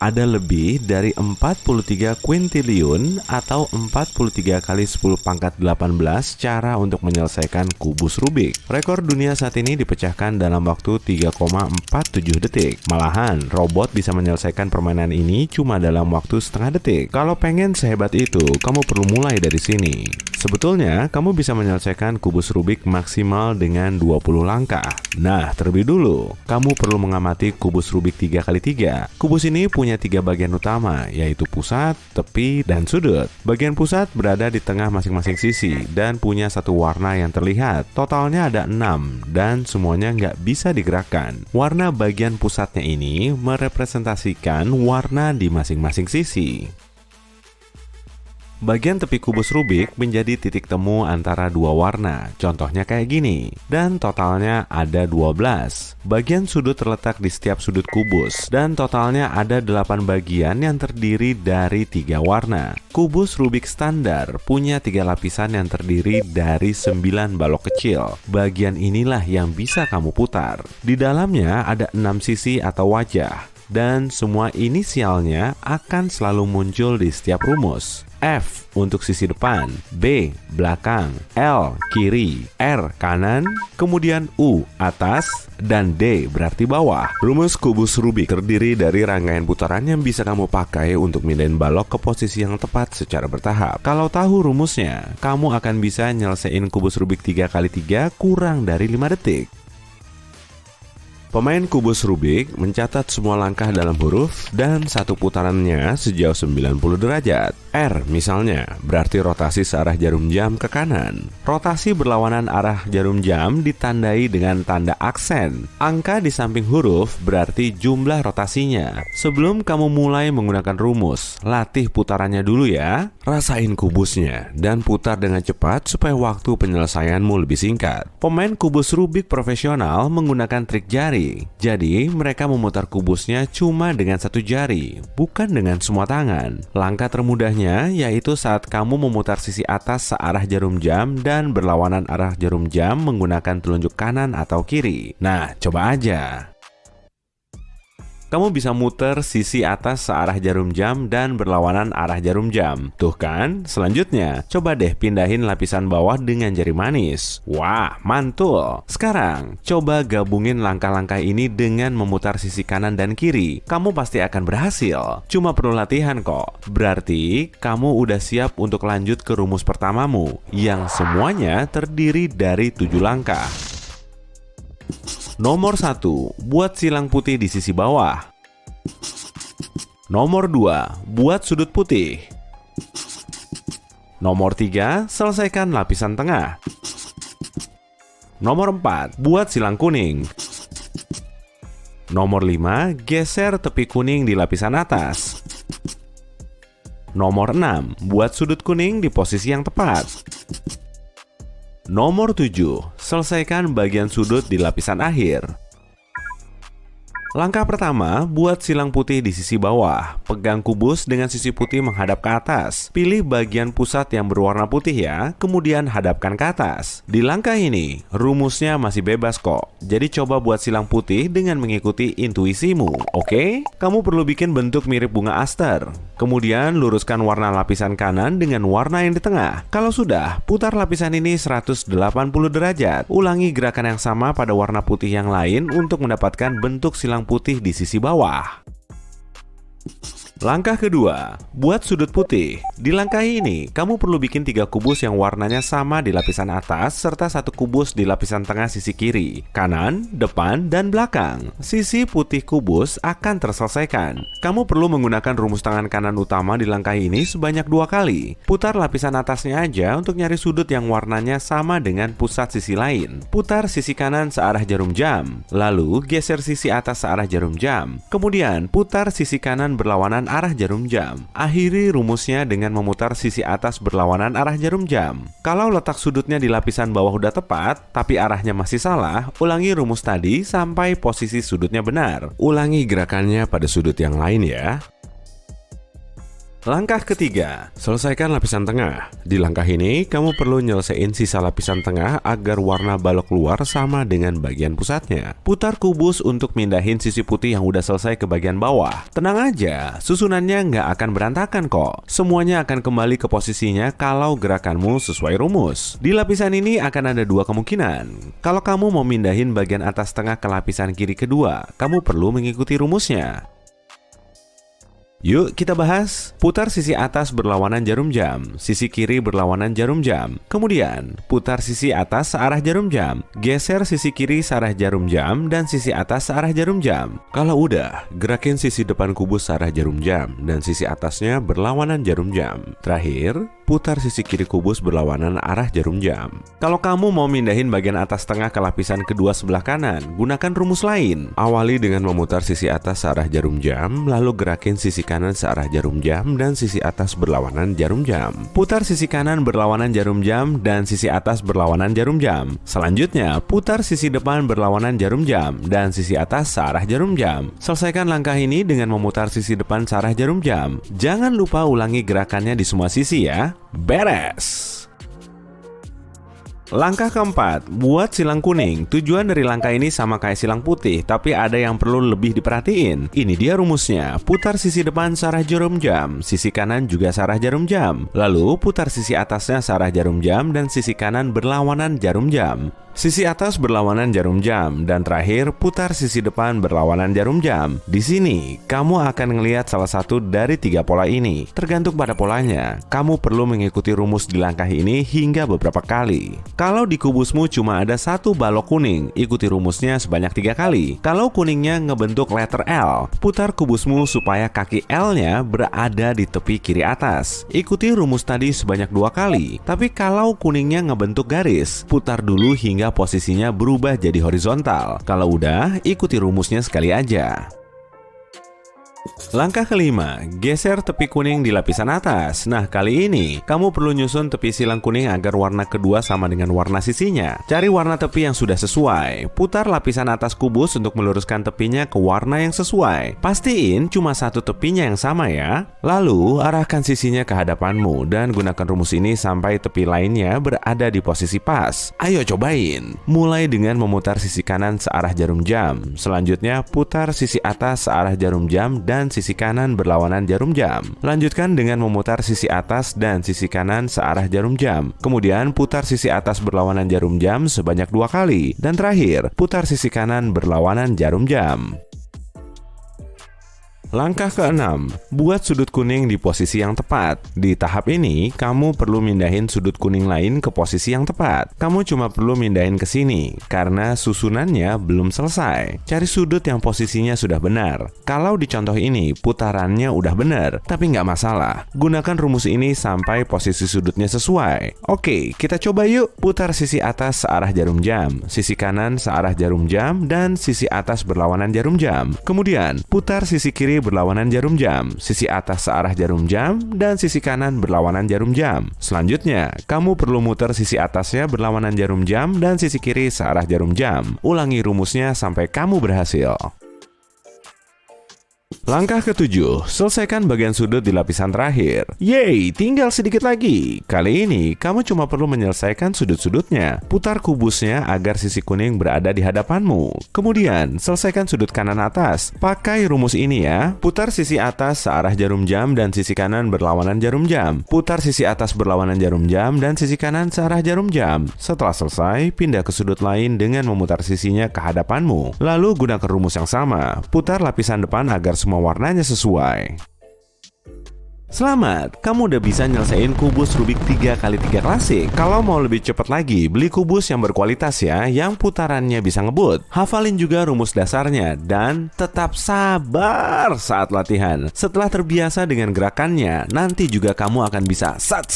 Ada lebih dari 43 kuintiliun atau 43 kali 10 pangkat 18 cara untuk menyelesaikan kubus Rubik. Rekor dunia saat ini dipecahkan dalam waktu 3,47 detik. Malahan, robot bisa menyelesaikan permainan ini cuma dalam waktu setengah detik. Kalau pengen sehebat itu, kamu perlu mulai dari sini. Sebetulnya, kamu bisa menyelesaikan kubus Rubik maksimal dengan 20 langkah. Nah, terlebih dulu, kamu perlu mengamati kubus Rubik 3x3. Kubus ini punya 3 bagian utama, yaitu pusat, tepi, dan sudut. Bagian pusat berada di tengah masing-masing sisi dan punya satu warna yang terlihat. Totalnya ada 6, dan semuanya nggak bisa digerakkan. Warna bagian pusatnya ini merepresentasikan warna di masing-masing sisi. Bagian tepi kubus Rubik menjadi titik temu antara dua warna, contohnya kayak gini, dan totalnya ada 12. Bagian sudut terletak di setiap sudut kubus, dan totalnya ada 8 bagian yang terdiri dari 3 warna. Kubus Rubik standar punya 3 lapisan yang terdiri dari 9 balok kecil. Bagian inilah yang bisa kamu putar. Di dalamnya ada 6 sisi atau wajah, dan semua inisialnya akan selalu muncul di setiap rumus. F untuk sisi depan, B belakang, L kiri, R kanan, kemudian U atas, dan D berarti bawah. Rumus kubus Rubik terdiri dari rangkaian putaran yang bisa kamu pakai untuk mindahin balok ke posisi yang tepat secara bertahap. Kalau tahu rumusnya, kamu akan bisa nyelesain kubus Rubik 3x3 kurang dari 5 detik. Pemain kubus Rubik mencatat semua langkah dalam huruf dan satu putarannya sejauh 90 derajat. R misalnya berarti rotasi searah jarum jam ke kanan. Rotasi berlawanan arah jarum jam ditandai dengan tanda aksen. Angka di samping huruf berarti jumlah rotasinya. Sebelum kamu mulai menggunakan rumus, latih putarannya dulu ya. Rasain kubusnya dan putar dengan cepat supaya waktu penyelesaianmu lebih singkat. Pemain kubus Rubik profesional menggunakan trik jari. Jadi, mereka memutar kubusnya cuma dengan satu jari, bukan dengan semua tangan. Langkah termudahnya yaitu saat kamu memutar sisi atas searah jarum jam dan berlawanan arah jarum jam menggunakan telunjuk kanan atau kiri. Nah, coba aja. Kamu bisa muter sisi atas searah jarum jam dan berlawanan arah jarum jam. Tuh kan? Selanjutnya, coba deh pindahin lapisan bawah dengan jari manis. Wah, mantul! Sekarang, coba gabungin langkah-langkah ini dengan memutar sisi kanan dan kiri. Kamu pasti akan berhasil. Cuma perlu latihan kok. Berarti, kamu udah siap untuk lanjut ke rumus pertamamu, yang semuanya terdiri dari 7 langkah. Nomor 1, buat silang putih di sisi bawah. Nomor 2, buat sudut putih. Nomor 3, selesaikan lapisan tengah. Nomor 4, buat silang kuning. Nomor 5, geser tepi kuning di lapisan atas. Nomor 6, buat sudut kuning di posisi yang tepat. Nomor 7, selesaikan bagian sudut di lapisan akhir. Langkah pertama, buat silang putih di sisi bawah. Pegang kubus dengan sisi putih menghadap ke atas. Pilih bagian pusat yang berwarna putih ya, kemudian hadapkan ke atas. Di langkah ini, rumusnya masih bebas kok. Jadi coba buat silang putih dengan mengikuti intuisimu, oke? Kamu perlu bikin bentuk mirip bunga aster. Kemudian luruskan warna lapisan kanan dengan warna yang di tengah. Kalau sudah, putar lapisan ini 180 derajat. Ulangi gerakan yang sama pada warna putih yang lain untuk mendapatkan bentuk silang putih di sisi bawah. Langkah kedua, buat sudut putih. Di langkah ini, kamu perlu bikin 3 kubus yang warnanya sama di lapisan atas serta 1 kubus di lapisan tengah sisi kiri, kanan, depan, dan belakang. Sisi putih kubus akan terselesaikan. Kamu perlu menggunakan rumus tangan kanan utama di langkah ini sebanyak 2 kali. Putar lapisan atasnya aja untuk nyari sudut yang warnanya sama dengan pusat sisi lain. Putar sisi kanan searah jarum jam, lalu geser sisi atas searah jarum jam. Kemudian putar sisi kanan berlawanan arah jarum jam. Akhiri rumusnya dengan memutar sisi atas berlawanan arah jarum jam. Kalau letak sudutnya di lapisan bawah udah tepat, tapi arahnya masih salah, ulangi rumus tadi sampai posisi sudutnya benar. Ulangi gerakannya pada sudut yang lain ya. Langkah ketiga, selesaikan lapisan tengah. Di langkah ini, kamu perlu nyelesain sisa lapisan tengah agar warna balok luar sama dengan bagian pusatnya. Putar kubus untuk mindahin sisi putih yang udah selesai ke bagian bawah. Tenang aja, susunannya nggak akan berantakan kok. Semuanya akan kembali ke posisinya kalau gerakanmu sesuai rumus. Di lapisan ini akan ada dua kemungkinan. Kalau kamu mau mindahin bagian atas tengah ke lapisan kiri kedua, kamu perlu mengikuti rumusnya. Yuk kita bahas. Putar sisi atas berlawanan jarum jam, sisi kiri berlawanan jarum jam. Kemudian, putar sisi atas searah jarum jam, geser sisi kiri searah jarum jam, dan sisi atas searah jarum jam. Kalau udah, gerakin sisi depan kubus searah jarum jam, dan sisi atasnya berlawanan jarum jam. Terakhir, putar sisi kiri kubus berlawanan arah jarum jam. Kalau kamu mau mindahin bagian atas tengah ke lapisan kedua sebelah kanan, gunakan rumus lain. Awali dengan memutar sisi atas searah jarum jam, lalu gerakin sisi kanan searah jarum jam dan sisi atas berlawanan jarum jam. Putar sisi kanan berlawanan jarum jam dan sisi atas berlawanan jarum jam. Selanjutnya, putar sisi depan berlawanan jarum jam dan sisi atas searah jarum jam. Selesaikan langkah ini dengan memutar sisi depan searah jarum jam. Jangan lupa ulangi gerakannya di semua sisi ya. Beres! Langkah keempat, buat silang kuning. Tujuan dari langkah ini sama kayak silang putih, tapi ada yang perlu lebih diperhatiin. Ini dia rumusnya. Putar sisi depan searah jarum jam, sisi kanan juga searah jarum jam. Lalu putar sisi atasnya searah jarum jam dan sisi kanan berlawanan jarum jam. Sisi atas berlawanan jarum jam, dan terakhir putar sisi depan berlawanan jarum jam. Di sini, kamu akan ngelihat salah satu dari tiga pola ini. Tergantung pada polanya, kamu perlu mengikuti rumus di langkah ini hingga beberapa kali. Kalau di kubusmu cuma ada satu balok kuning, ikuti rumusnya sebanyak 3 kali. Kalau kuningnya ngebentuk letter L, putar kubusmu supaya kaki L-nya berada di tepi kiri atas. Ikuti rumus tadi sebanyak 2 kali. Tapi kalau kuningnya ngebentuk garis, putar dulu hingga posisinya berubah jadi horizontal. Kalau udah, ikuti rumusnya sekali aja. Langkah kelima, geser tepi kuning di lapisan atas. Nah, kali ini kamu perlu nyusun tepi silang kuning agar warna kedua sama dengan warna sisinya. Cari warna tepi yang sudah sesuai. Putar lapisan atas kubus untuk meluruskan tepinya ke warna yang sesuai. Pastiin cuma satu tepinya yang sama ya. Lalu, arahkan sisinya ke hadapanmu dan gunakan rumus ini sampai tepi lainnya berada di posisi pas. Ayo cobain. Mulai dengan memutar sisi kanan searah jarum jam. Selanjutnya, putar sisi atas searah jarum jam dan sisi kanan berlawanan jarum jam. Lanjutkan dengan memutar sisi atas dan sisi kanan searah jarum jam. Kemudian putar sisi atas berlawanan jarum jam sebanyak 2 kali. Dan terakhir, putar sisi kanan berlawanan jarum jam. Langkah keenam, buat sudut kuning di posisi yang tepat. Di tahap ini, kamu perlu mindahin sudut kuning lain ke posisi yang tepat. Kamu cuma perlu mindahin ke sini, karena susunannya belum selesai. Cari sudut yang posisinya sudah benar. Kalau di contoh ini, putarannya udah benar, tapi nggak masalah. Gunakan rumus ini sampai posisi sudutnya sesuai. Oke, kita coba yuk. Putar sisi atas searah jarum jam, sisi kanan searah jarum jam, dan sisi atas berlawanan jarum jam. Kemudian, putar sisi kiri berlawanan jarum jam, sisi atas searah jarum jam, dan sisi kanan berlawanan jarum jam. Selanjutnya, kamu perlu muter sisi atasnya berlawanan jarum jam dan sisi kiri searah jarum jam. Ulangi rumusnya sampai kamu berhasil. Langkah ketujuh, selesaikan bagian sudut di lapisan terakhir. Yeay, tinggal sedikit lagi. Kali ini, kamu cuma perlu menyelesaikan sudut-sudutnya. Putar kubusnya agar sisi kuning berada di hadapanmu. Kemudian, selesaikan sudut kanan atas. Pakai rumus ini ya. Putar sisi atas searah jarum jam dan sisi kanan berlawanan jarum jam. Putar sisi atas berlawanan jarum jam dan sisi kanan searah jarum jam. Setelah selesai, pindah ke sudut lain dengan memutar sisinya ke hadapanmu. Lalu gunakan rumus yang sama. Putar lapisan depan agar semua warnanya sesuai. Selamat, kamu udah bisa nyelesain kubus Rubik 3x3 klasik. Kalau mau lebih cepat lagi, beli kubus yang berkualitas ya, yang putarannya bisa ngebut. Hafalin juga rumus dasarnya, dan tetap sabar saat latihan. Setelah terbiasa dengan gerakannya, nanti juga kamu akan bisa sat